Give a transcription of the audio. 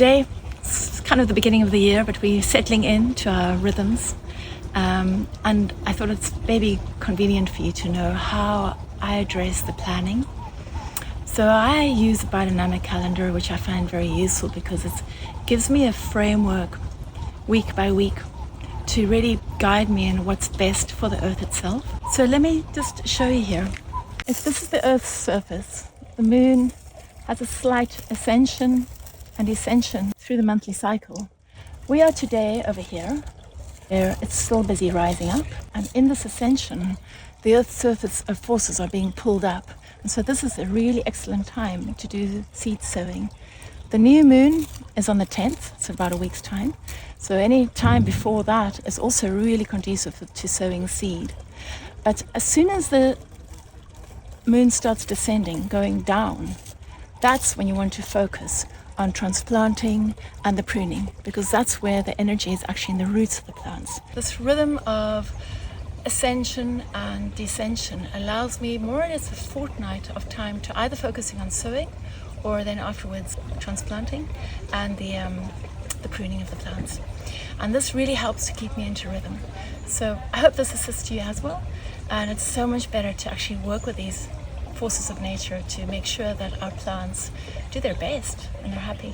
today it's kind of the beginning of the year, but we're settling into our rhythms. And I thought it's maybe convenient for you to know how I address the planning. So I use a biodynamic calendar, which I find very useful because it gives me a framework week by week to really guide me in what's best for the earth itself. So let me just show you here. If this is the earth's surface, the moon has a slight ascension and descension through the monthly cycle. We are today over here, where it's still busy rising up, and in this ascension, the earth's surface forces are being pulled up. And so this is a really excellent time to do seed sowing. The new moon is on the 10th, it's about a week's time. So any time before that is also really conducive to sowing seed. But as soon as the moon starts descending, going down, that's when you want to focus on transplanting and the pruning, because that's where the energy is actually in the roots of the plants. This rhythm of ascension and descension allows me more or less a fortnight of time to either focusing on sowing or then afterwards transplanting and the pruning of the plants. And this really helps to keep me into rhythm. So I hope this assists you as well. And it's so much better to actually work with these forces of nature to make sure that our plants do their best and are happy.